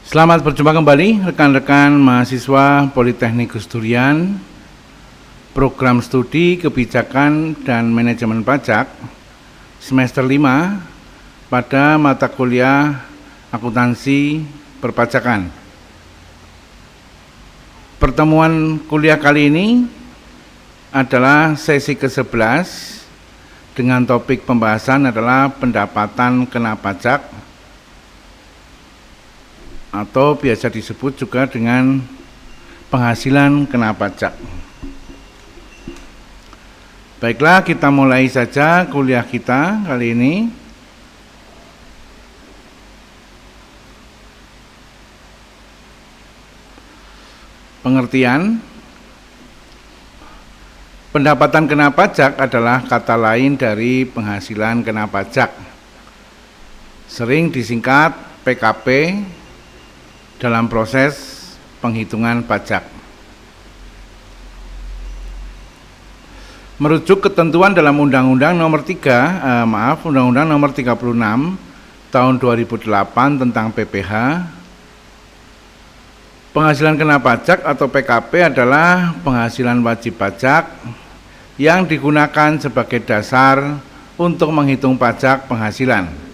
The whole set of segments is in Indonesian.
Selamat berjumpa kembali rekan-rekan mahasiswa Politeknik Gus Durian, program studi kebijakan dan manajemen pajak semester 5 pada mata kuliah akuntansi perpajakan. Pertemuan kuliah kali ini adalah sesi ke-11 dengan topik pembahasan adalah pendapatan kena pajak atau biasa disebut juga dengan penghasilan kena pajak. Baiklah, kita mulai saja kuliah kita kali ini. Pengertian: pendapatan kena pajak adalah kata lain dari penghasilan kena pajak. Sering disingkat PKP dalam proses penghitungan pajak. Merujuk ketentuan dalam Undang-Undang Nomor 36 Tahun 2008 tentang PPh, penghasilan kena pajak atau PKP adalah penghasilan wajib pajak yang digunakan sebagai dasar untuk menghitung pajak penghasilan.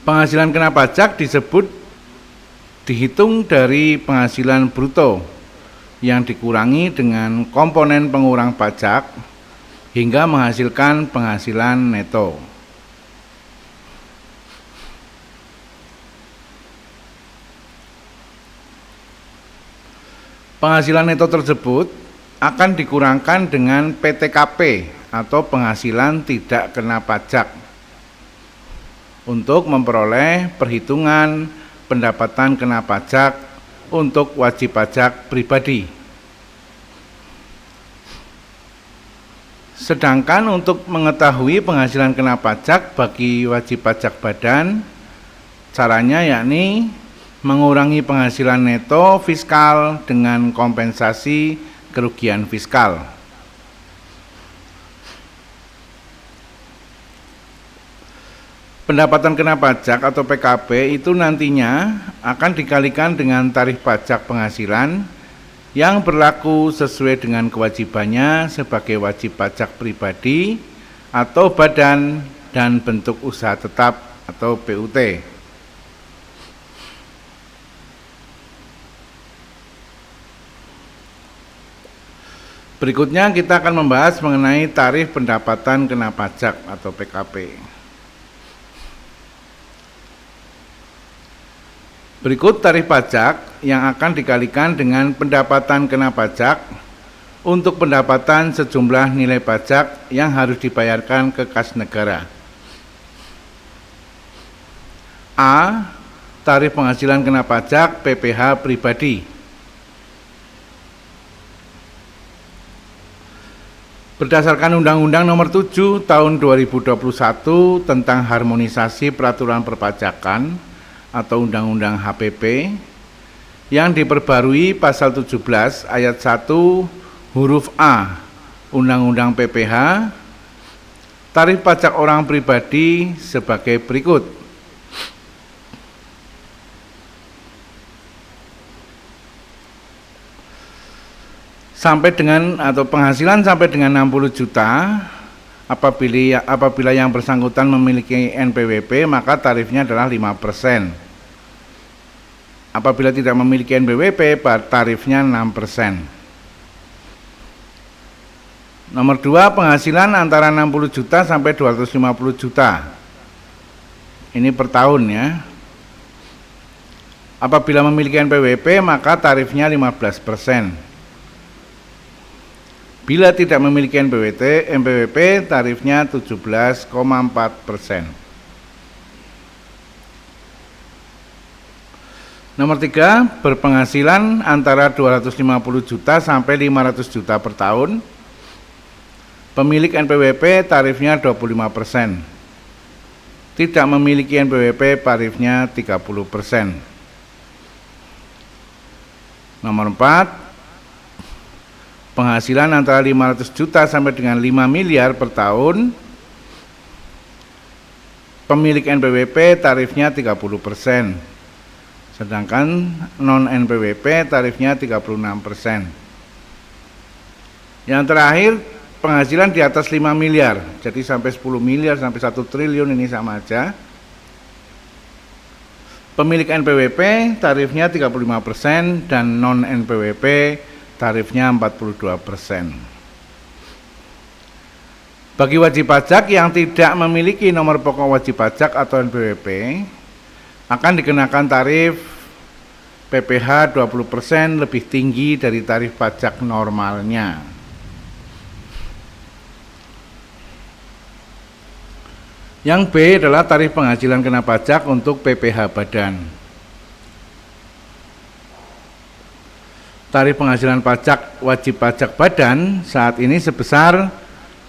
Penghasilan kena pajak dihitung dari penghasilan bruto yang dikurangi dengan komponen pengurang pajak hingga menghasilkan penghasilan neto. Penghasilan neto tersebut akan dikurangkan dengan PTKP atau penghasilan tidak kena pajak untuk memperoleh perhitungan pendapatan kena pajak untuk wajib pajak pribadi. Sedangkan untuk mengetahui penghasilan kena pajak bagi wajib pajak badan, caranya yakni mengurangi penghasilan neto fiskal dengan kompensasi kerugian fiskal. Pendapatan kena pajak atau PKP itu nantinya akan dikalikan dengan tarif pajak penghasilan yang berlaku sesuai dengan kewajibannya sebagai wajib pajak pribadi atau badan dan bentuk usaha tetap atau BUT. Berikutnya kita akan membahas mengenai tarif pendapatan kena pajak atau PKP. Berikut tarif pajak yang akan dikalikan dengan pendapatan kena pajak untuk pendapatan sejumlah nilai pajak yang harus dibayarkan ke kas negara. A. Tarif penghasilan kena pajak PPh pribadi. Berdasarkan Undang-Undang Nomor 7 Tahun 2021 tentang harmonisasi peraturan perpajakan atau Undang-Undang HPP yang diperbarui pasal 17 ayat 1 huruf A Undang-Undang PPh, tarif pajak orang pribadi sebagai berikut. Sampai dengan atau penghasilan sampai dengan 60 juta, apabila yang bersangkutan memiliki NPWP maka tarifnya adalah 5%. Apabila tidak memiliki NPWP tarifnya 6%. Nomor 2, penghasilan antara 60 juta sampai 250 juta. Ini per tahun ya. Apabila memiliki NPWP maka tarifnya 15%. Bila tidak memiliki NPWP, tarifnya 17,4%. Nomor 3, berpenghasilan antara 250 juta sampai 500 juta per tahun. Pemilik NPWP tarifnya 25%. Tidak memiliki NPWP tarifnya 30%. Nomor 4, penghasilan antara 500 juta sampai dengan 5 miliar per tahun, Pemilik NPWP tarifnya 30%, sedangkan non-NPWP tarifnya 36%. Yang terakhir, penghasilan di atas 5 miliar, jadi sampai 10 miliar, sampai 1 triliun ini sama aja. Pemilik NPWP tarifnya 35% dan non-NPWP tarifnya 42%. Bagi wajib pajak yang tidak memiliki nomor pokok wajib pajak atau NPWP, akan dikenakan tarif PPh 20% lebih tinggi dari tarif pajak normalnya. Yang B adalah tarif penghasilan kena pajak untuk PPh badan. Tarif penghasilan pajak wajib pajak badan saat ini sebesar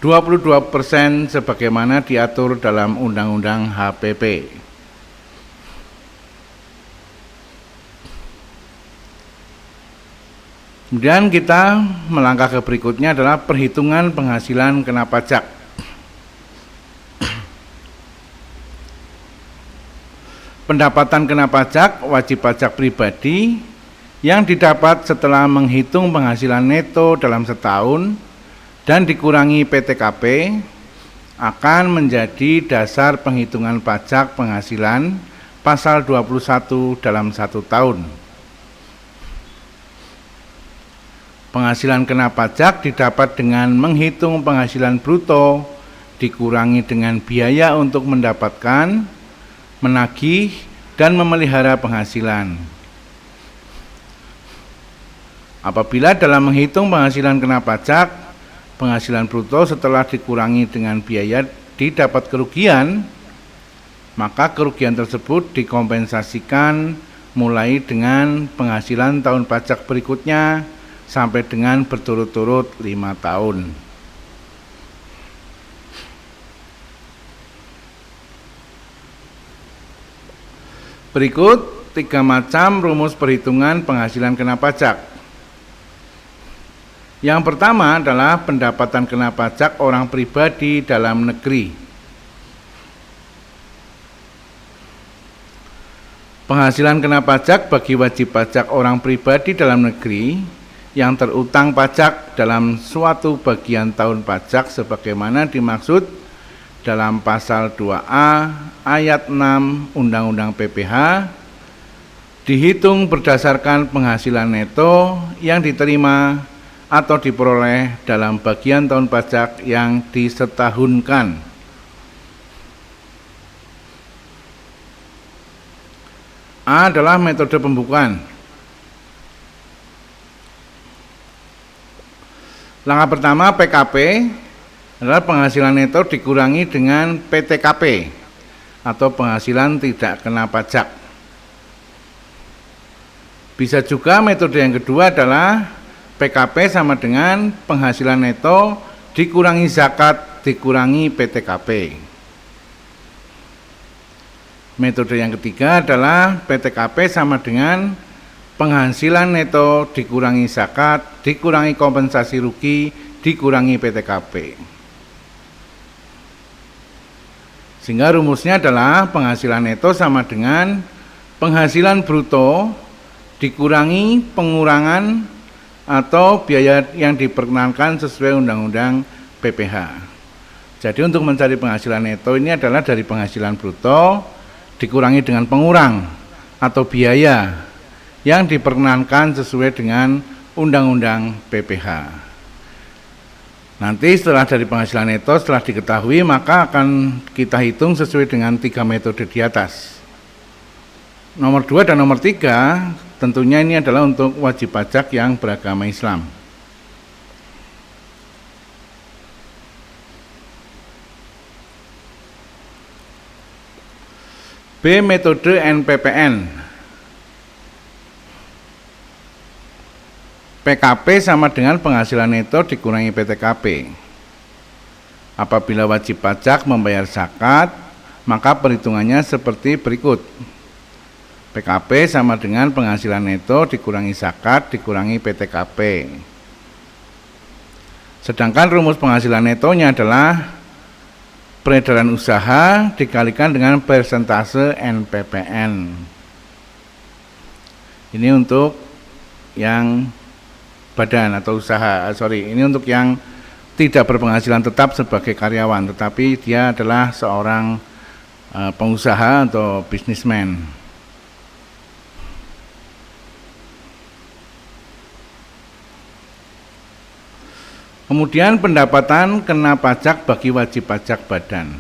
22% sebagaimana diatur dalam Undang-Undang HPP. Kemudian kita melangkah ke berikutnya adalah perhitungan penghasilan kena pajak. Pendapatan kena pajak wajib pajak pribadi yang didapat setelah menghitung penghasilan neto dalam setahun dan dikurangi PTKP akan menjadi dasar penghitungan pajak penghasilan pasal 21 dalam 1 tahun. Penghasilan kena pajak didapat dengan menghitung penghasilan bruto dikurangi dengan biaya untuk mendapatkan, menagih, dan memelihara penghasilan. Apabila dalam menghitung penghasilan kena pajak, penghasilan bruto setelah dikurangi dengan biaya didapat kerugian, maka kerugian tersebut dikompensasikan mulai dengan penghasilan tahun pajak berikutnya sampai dengan berturut-turut 5 tahun. Berikut 3 macam rumus perhitungan penghasilan kena pajak. Yang pertama adalah pendapatan kena pajak orang pribadi dalam negeri. Penghasilan kena pajak bagi wajib pajak orang pribadi dalam negeri yang terutang pajak dalam suatu bagian tahun pajak sebagaimana dimaksud dalam pasal 2A ayat 6 Undang-Undang PPh dihitung berdasarkan penghasilan neto yang diterima atau diperoleh dalam bagian tahun pajak yang disetahunkan. A adalah metode pembukuan. Langkah pertama PKP adalah penghasilan neto dikurangi dengan PTKP atau penghasilan tidak kena pajak. Bisa juga metode yang kedua adalah PKP sama dengan penghasilan neto dikurangi zakat dikurangi PTKP. Metode yang ketiga adalah PTKP sama dengan penghasilan neto dikurangi zakat dikurangi kompensasi rugi dikurangi PTKP. Sehingga rumusnya adalah penghasilan neto sama dengan penghasilan bruto dikurangi pengurangan atau biaya yang diperkenankan sesuai Undang-Undang PPh. Jadi untuk mencari penghasilan neto ini adalah dari penghasilan bruto dikurangi dengan pengurang atau biaya yang diperkenankan sesuai dengan Undang-Undang PPh. Nanti setelah dari penghasilan neto setelah diketahui maka akan kita hitung sesuai dengan 3 metode di atas. Nomor 2 dan nomor 3 tentunya ini adalah untuk wajib pajak yang beragama Islam. B. Metode NPPN. PKP sama dengan penghasilan neto dikurangi PTKP. Apabila wajib pajak membayar zakat, maka perhitungannya seperti berikut. PKP sama dengan penghasilan neto dikurangi zakat dikurangi PTKP. Sedangkan rumus penghasilan netonya adalah peredaran usaha dikalikan dengan persentase NPPN. Ini untuk yang badan atau usaha, ini untuk yang tidak berpenghasilan tetap sebagai karyawan, tetapi dia adalah seorang pengusaha atau bisnismen. Kemudian pendapatan kena pajak bagi wajib pajak badan.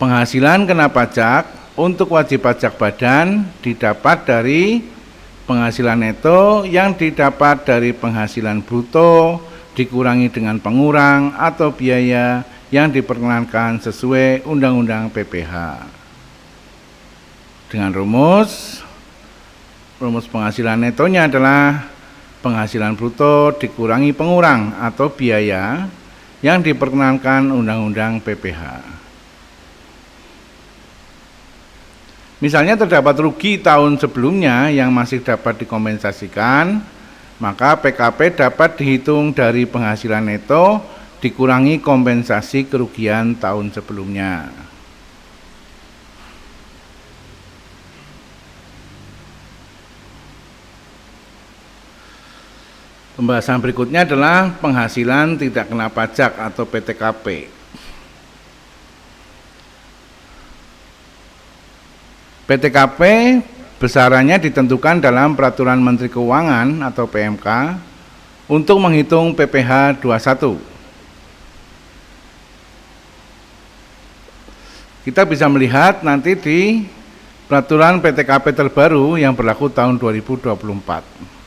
Penghasilan kena pajak untuk wajib pajak badan didapat dari penghasilan neto yang didapat dari penghasilan bruto dikurangi dengan pengurang atau biaya yang diperkenankan sesuai Undang-Undang PPH. Dengan rumus penghasilan netonya adalah penghasilan bruto dikurangi pengurang atau biaya yang diperkenankan Undang-Undang PPH. Misalnya terdapat rugi tahun sebelumnya yang masih dapat dikompensasikan, maka PKP dapat dihitung dari penghasilan neto dikurangi kompensasi kerugian tahun sebelumnya. Pembahasan berikutnya adalah penghasilan tidak kena pajak atau PTKP. PTKP besarannya ditentukan dalam Peraturan Menteri Keuangan atau PMK untuk menghitung PPh 21. Kita bisa melihat nanti di Peraturan PTKP terbaru yang berlaku tahun 2024.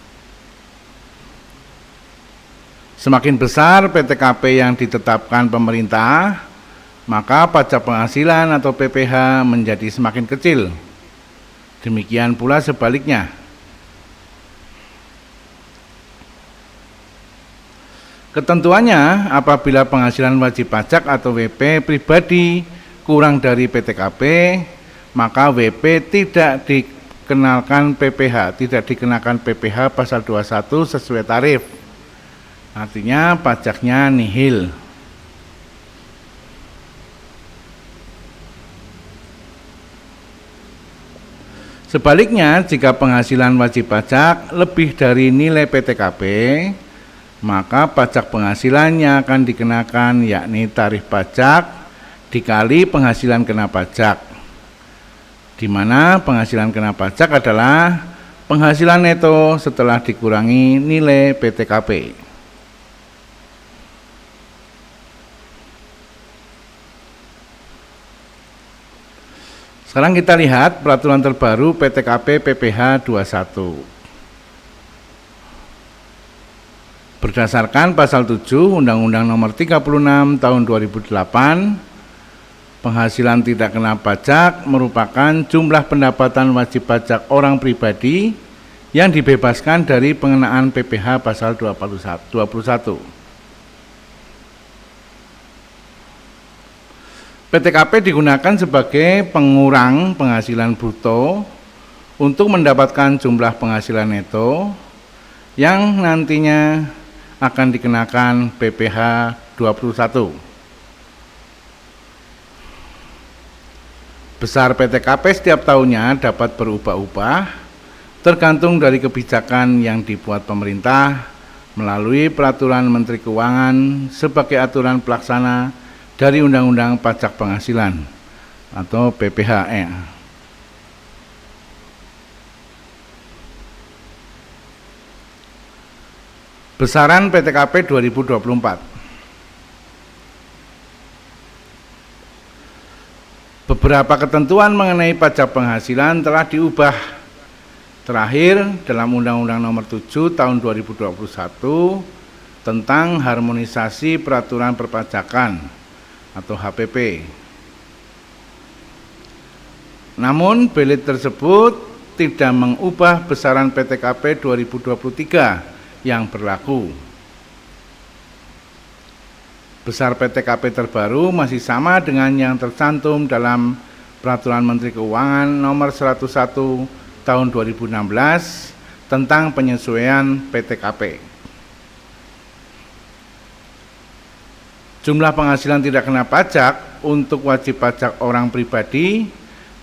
Semakin besar PTKP yang ditetapkan pemerintah, maka pajak penghasilan atau PPh menjadi semakin kecil. Demikian pula sebaliknya. Ketentuannya, apabila penghasilan wajib pajak atau WP pribadi kurang dari PTKP, maka WP tidak dikenakan PPh pasal 21 sesuai tarif. Artinya pajaknya nihil. Sebaliknya, jika penghasilan wajib pajak lebih dari nilai PTKP, maka pajak penghasilannya akan dikenakan yakni tarif pajak dikali penghasilan kena pajak, di mana penghasilan kena pajak adalah penghasilan neto setelah dikurangi nilai PTKP. Sekarang kita lihat peraturan terbaru PTKP PPh 21. Berdasarkan pasal 7 Undang-Undang Nomor 36 Tahun 2008, penghasilan tidak kena pajak merupakan jumlah pendapatan wajib pajak orang pribadi yang dibebaskan dari pengenaan PPh pasal 21. PTKP digunakan sebagai pengurang penghasilan bruto untuk mendapatkan jumlah penghasilan neto yang nantinya akan dikenakan PPh 21. Besar PTKP setiap tahunnya dapat berubah-ubah tergantung dari kebijakan yang dibuat pemerintah melalui Peraturan Menteri Keuangan sebagai aturan pelaksana dari Undang-Undang Pajak Penghasilan atau PPh. Besaran PTKP 2024. Beberapa ketentuan mengenai pajak penghasilan telah diubah terakhir dalam Undang-Undang Nomor 7 Tahun 2021 tentang harmonisasi peraturan perpajakan atau HPP. Namun belit tersebut tidak mengubah besaran PTKP 2023 yang berlaku. Besar PTKP terbaru masih sama dengan yang tercantum dalam Peraturan Menteri Keuangan Nomor 101 Tahun 2016 tentang penyesuaian PTKP. Jumlah penghasilan tidak kena pajak untuk wajib pajak orang pribadi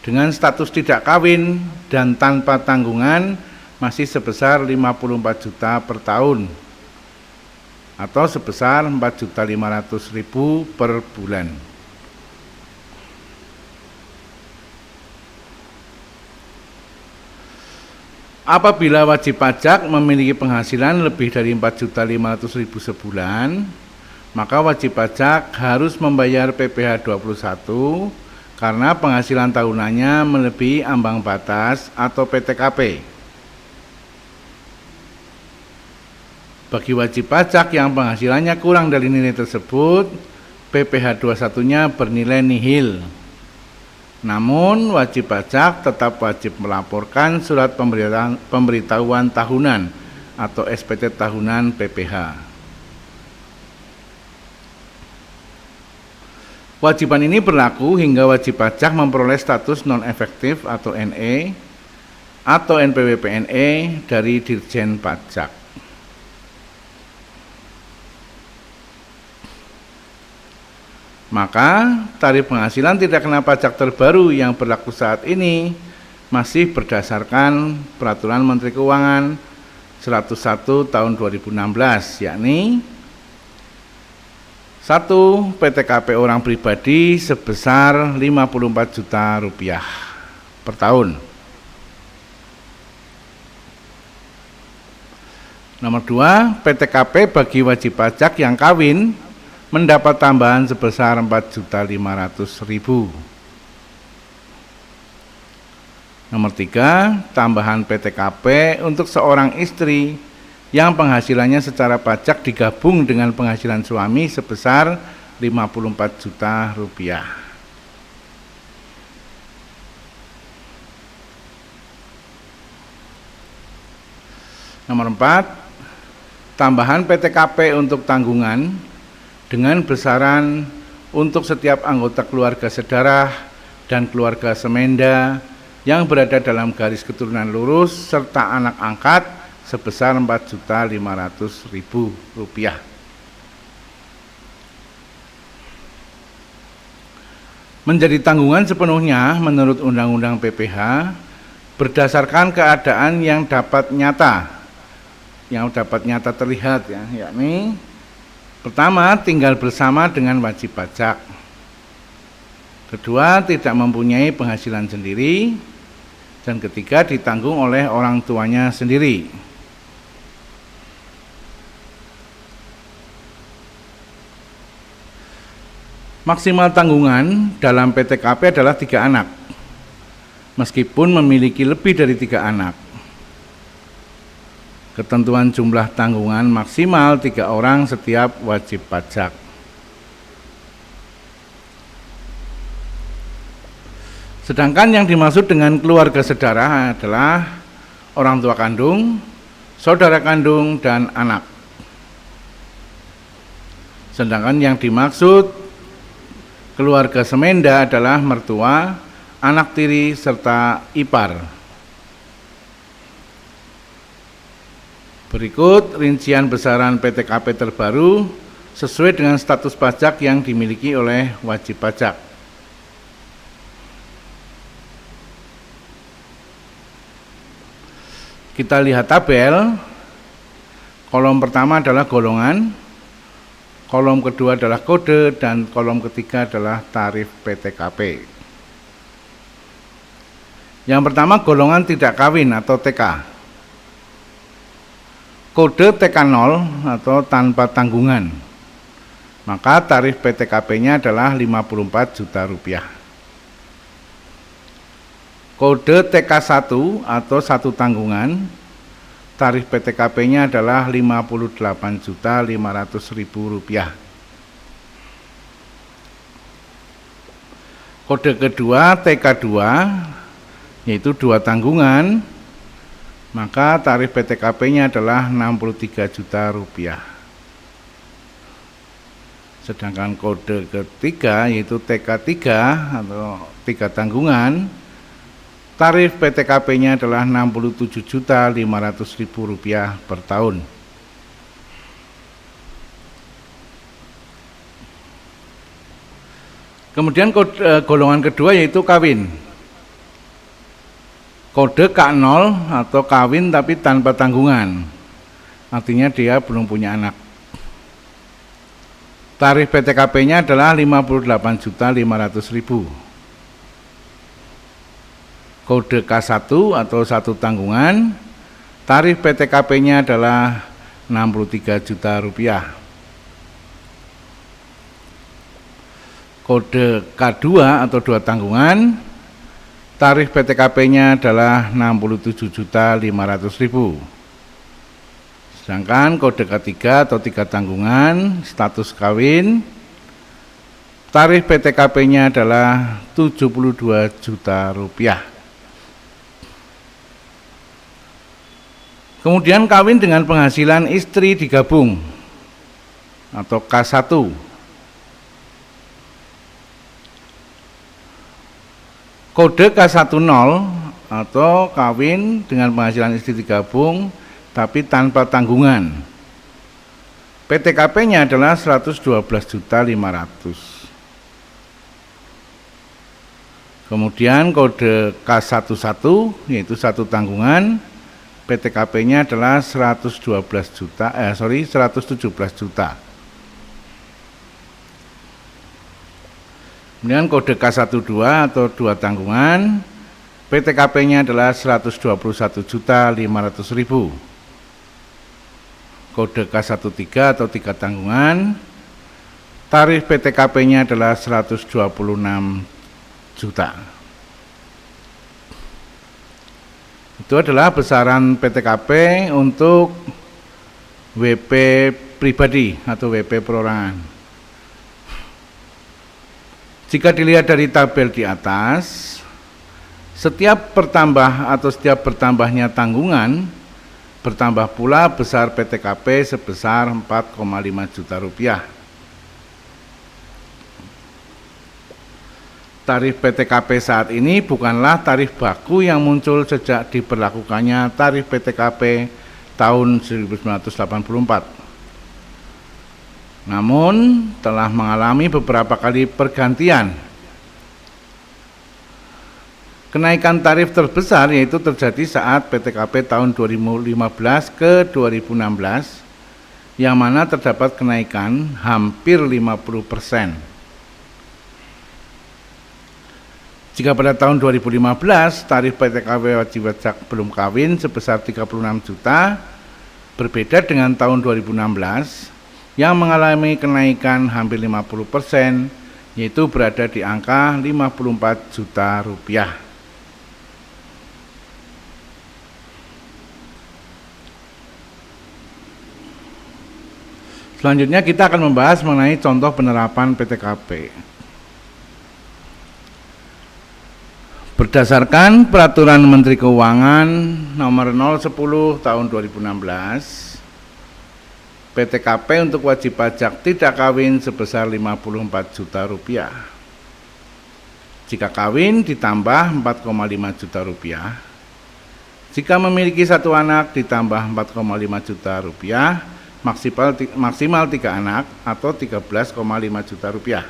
dengan status tidak kawin dan tanpa tanggungan masih sebesar 54 juta per tahun atau sebesar 4.500.000 per bulan. Apabila wajib pajak memiliki penghasilan lebih dari 4.500.000 sebulan, maka wajib pajak harus membayar PPh 21 karena penghasilan tahunannya melebihi ambang batas atau PTKP. Bagi wajib pajak yang penghasilannya kurang dari nilai tersebut, PPh 21-nya bernilai nihil. Namun, wajib pajak tetap wajib melaporkan surat pemberitahuan tahunan atau SPT tahunan PPh. Kewajiban ini berlaku hingga wajib pajak memperoleh status non-efektif atau NE atau NPWP-NE dari Dirjen Pajak. Maka, tarif penghasilan tidak kena pajak terbaru yang berlaku saat ini masih berdasarkan Peraturan Menteri Keuangan 101 tahun 2016, yakni 1. PTKP orang pribadi sebesar 54 juta rupiah per tahun. Nomor 2, PTKP bagi wajib pajak yang kawin mendapat tambahan sebesar 4.500.000. Nomor 3, tambahan PTKP untuk seorang istri yang penghasilannya secara pajak digabung dengan penghasilan suami sebesar 54 juta rupiah. Nomor 4, tambahan PTKP untuk tanggungan dengan besaran untuk setiap anggota keluarga sedarah dan keluarga semenda yang berada dalam garis keturunan lurus serta anak angkat sebesar 4.500.000 rupiah. Menjadi tanggungan sepenuhnya menurut Undang-Undang PPh berdasarkan keadaan yang dapat nyata terlihat, yakni pertama, tinggal bersama dengan wajib pajak. Kedua, tidak mempunyai penghasilan sendiri. Dan ketiga, ditanggung oleh orang tuanya sendiri. Maksimal tanggungan dalam PTKP adalah 3 anak, meskipun memiliki lebih dari 3 anak. Ketentuan jumlah tanggungan maksimal 3 orang setiap wajib pajak. Sedangkan yang dimaksud dengan keluarga sedarah adalah orang tua kandung, saudara kandung, dan anak. Sedangkan yang dimaksud keluarga semenda adalah mertua, anak tiri, serta ipar. Berikut rincian besaran PTKP terbaru sesuai dengan status pajak yang dimiliki oleh wajib pajak. Kita lihat tabel. Kolom pertama adalah golongan, kolom kedua adalah kode, dan kolom ketiga adalah tarif PTKP. Yang pertama, golongan tidak kawin atau TK. Kode TK0 atau tanpa tanggungan. Maka tarif PTKP-nya adalah 54 juta rupiah. Kode TK1 atau satu tanggungan, tarif PTKP-nya adalah 58.500.000 rupiah. Kode kedua TK2 yaitu 2 tanggungan, maka tarif PTKP-nya adalah 63 juta rupiah. Sedangkan kode ketiga yaitu TK3 atau 3 tanggungan, tarif PTKP-nya adalah 67.500.000 rupiah per tahun. Kemudian golongan kedua yaitu kawin. Kode K0 atau kawin tapi tanpa tanggungan. Artinya dia belum punya anak. Tarif PTKP-nya adalah 58.500.000. Kode K1 atau satu tanggungan, tarif PTKP-nya adalah 63 juta rupiah. Kode K2 atau dua tanggungan, tarif PTKP-nya adalah 67.500.000. Sedangkan kode K3 atau tiga tanggungan, status kawin, tarif PTKP-nya adalah 72 juta rupiah. Kemudian kawin dengan penghasilan istri digabung atau K1. Kode K10 atau kawin dengan penghasilan istri digabung tapi tanpa tanggungan. PTKP-nya adalah 112.500.000. Kemudian kode K11 yaitu satu tanggungan, PTKP-nya adalah 117 juta. Kemudian kode K12 atau dua tanggungan, PTKP-nya adalah 121.500.000. Kode K13 atau tiga tanggungan, tarif PTKP-nya adalah 126 juta. Itu adalah besaran PTKP untuk WP pribadi atau WP perorangan. Jika dilihat dari tabel di atas, setiap bertambahnya tanggungan, bertambah pula besar PTKP sebesar 4,5 juta rupiah. Tarif PTKP saat ini bukanlah tarif baku yang muncul sejak diberlakukannya tarif PTKP tahun 1984. Namun telah mengalami beberapa kali pergantian. Kenaikan tarif terbesar yaitu terjadi saat PTKP tahun 2015 ke 2016, yang mana terdapat kenaikan hampir 50%. Jika pada tahun 2015 tarif PTKP wajib pajak belum kawin sebesar 36 juta, berbeda dengan tahun 2016 yang mengalami kenaikan hampir 50%, yaitu berada di angka 54 juta rupiah. Selanjutnya kita akan membahas mengenai contoh penerapan PTKP. Berdasarkan Peraturan Menteri Keuangan Nomor 010 Tahun 2016, PTKP untuk wajib pajak tidak kawin sebesar 54 juta rupiah. Jika kawin ditambah 4,5 juta rupiah. Jika memiliki satu anak ditambah 4,5 juta rupiah, maksimal 3 anak atau 13,5 juta rupiah.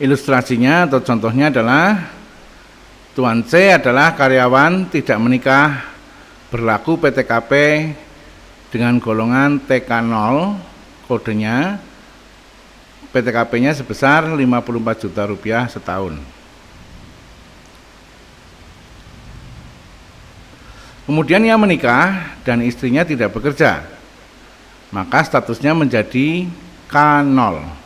Ilustrasinya atau contohnya adalah Tuan C adalah karyawan tidak menikah, berlaku PTKP dengan golongan TK0, kodenya PTKP-nya sebesar 54 juta rupiah setahun. Kemudian ia menikah dan istrinya tidak bekerja, maka statusnya menjadi K0.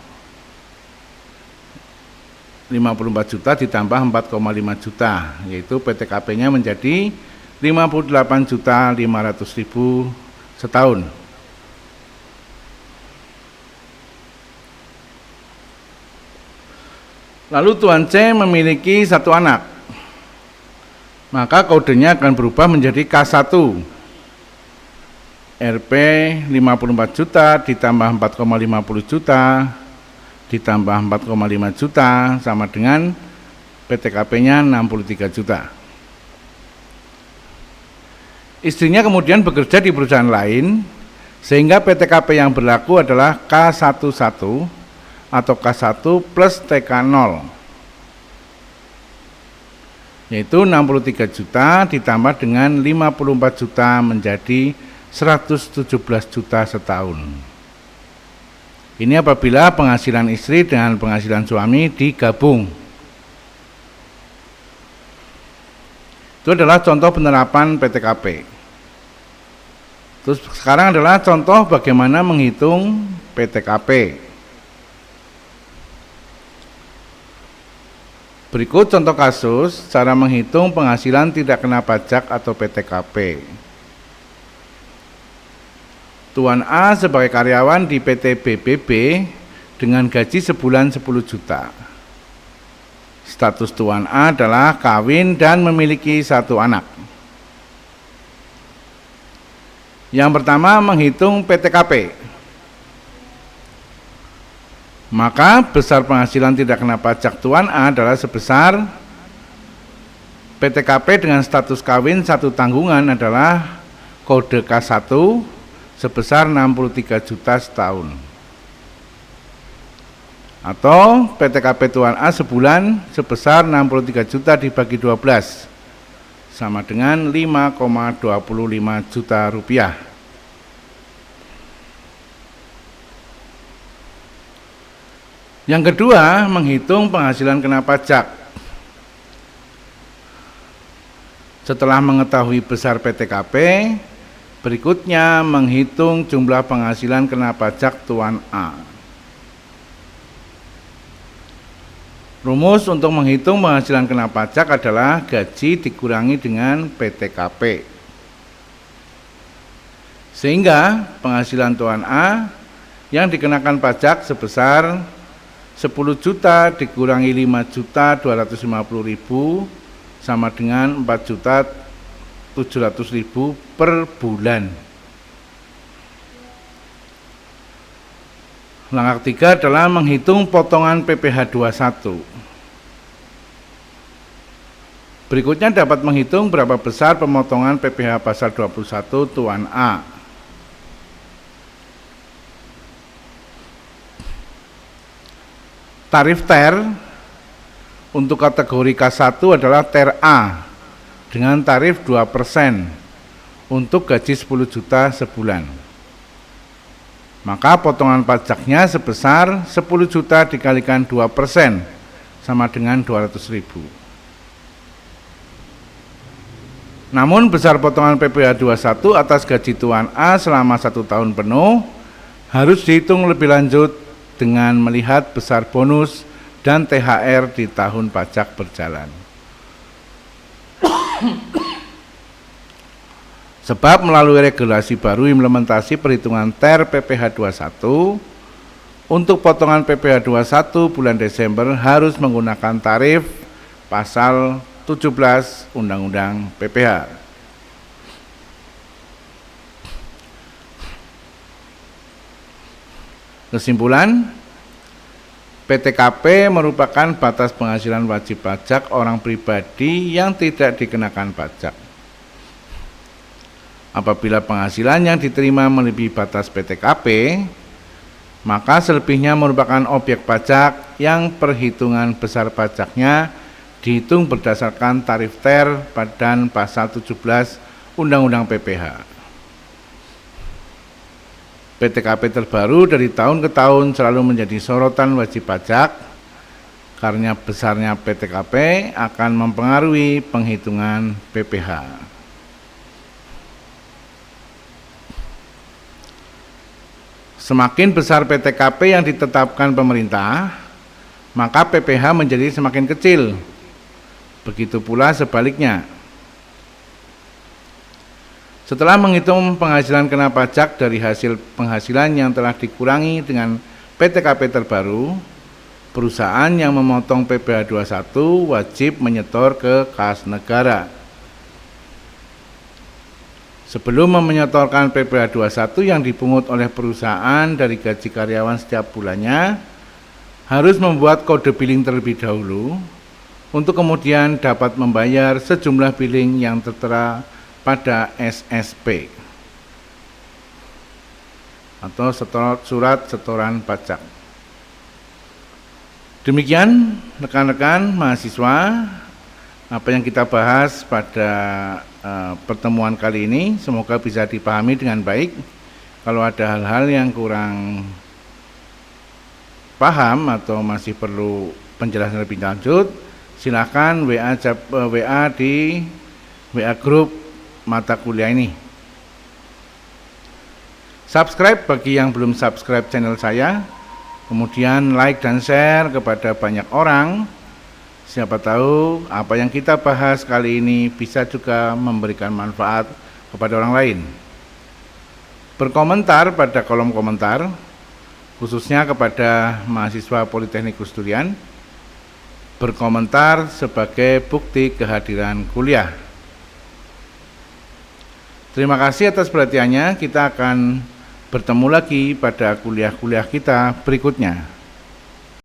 54 juta ditambah 4,5 juta, yaitu PTKP-nya menjadi 58.500.000 setahun. Lalu Tuan C memiliki satu anak, maka kodenya akan berubah menjadi K1. Rp 54 juta ditambah 4,50 juta ditambah 4,5 juta sama dengan PTKP-nya 63 juta. Istrinya kemudian bekerja di perusahaan lain Sehingga PTKP yang berlaku adalah K11 atau K1 plus TK0, yaitu 63 juta ditambah dengan 54 juta menjadi 117 juta setahun. Ini apabila penghasilan istri dengan penghasilan suami digabung. Itu adalah contoh penerapan PTKP. Terus sekarang adalah contoh bagaimana menghitung PTKP. Berikut contoh kasus cara menghitung penghasilan tidak kena pajak atau PTKP. Tuan A sebagai karyawan di PT BBB dengan gaji sebulan 10 juta. Status Tuan A adalah kawin dan memiliki 1 anak. Yang pertama, menghitung PTKP. Maka besar penghasilan tidak kena pajak Tuan A adalah sebesar PTKP dengan status kawin 1 tanggungan adalah kode K1 sebesar 63 juta setahun. Atau PTKP Tuan A sebulan sebesar 63 juta dibagi 12 sama dengan 5,25 juta rupiah. Yang kedua, menghitung penghasilan kena pajak. Setelah mengetahui besar PTKP, berikutnya menghitung jumlah penghasilan kena pajak Tuan A. Rumus untuk menghitung penghasilan kena pajak adalah gaji dikurangi dengan PTKP. Sehingga penghasilan Tuan A yang dikenakan pajak sebesar 10 juta dikurangi 5.250.000 sama dengan 4.700.000 per bulan. Langkah ketiga adalah menghitung potongan PPh 21. Berikutnya dapat menghitung berapa besar pemotongan PPh pasal 21 Tuan A. Tarif TER untuk kategori K1 adalah TER A dengan tarif 2% untuk gaji 10 juta sebulan. Maka potongan pajaknya sebesar 10 juta dikalikan 2% sama dengan 200.000. Namun besar potongan PPh 21 atas gaji Tuan A selama 1 tahun penuh harus dihitung lebih lanjut dengan melihat besar bonus dan THR di tahun pajak berjalan. Sebab melalui regulasi baru implementasi perhitungan TER PPh 21, untuk potongan PPh 21 bulan Desember harus menggunakan tarif pasal 17 Undang-Undang PPh. Kesimpulan, PTKP merupakan batas penghasilan wajib pajak orang pribadi yang tidak dikenakan pajak. Apabila penghasilan yang diterima melebihi batas PTKP, maka selebihnya merupakan objek pajak yang perhitungan besar pajaknya dihitung berdasarkan tarif TER dan pasal 17 Undang-Undang PPh. PTKP terbaru dari tahun ke tahun selalu menjadi sorotan wajib pajak karena besarnya PTKP akan mempengaruhi penghitungan PPh. Semakin besar PTKP yang ditetapkan pemerintah, maka PPh menjadi semakin kecil. Begitu pula sebaliknya. Setelah menghitung penghasilan kena pajak dari hasil penghasilan yang telah dikurangi dengan PTKP terbaru, perusahaan yang memotong PPh 21 wajib menyetor ke kas negara. Sebelum menyetorkan PPh 21 yang dipungut oleh perusahaan dari gaji karyawan setiap bulannya, harus membuat kode billing terlebih dahulu untuk kemudian dapat membayar sejumlah billing yang tertera pada SSP. atau surat setoran pajak. Demikian rekan-rekan mahasiswa apa yang kita bahas pada pertemuan kali ini, semoga bisa dipahami dengan baik. Kalau ada hal-hal yang kurang paham atau masih perlu penjelasan lebih lanjut, silakan WA di WA grup mata kuliah ini. Subscribe bagi yang belum subscribe channel saya, kemudian like dan share kepada banyak orang. Siapa tahu apa yang kita bahas kali ini bisa juga memberikan manfaat kepada orang lain. Berkomentar pada kolom komentar, khususnya kepada mahasiswa Politeknik Gus Durian, berkomentar sebagai bukti kehadiran kuliah. Terima kasih atas perhatiannya. Kita akan bertemu lagi pada kuliah-kuliah kita berikutnya.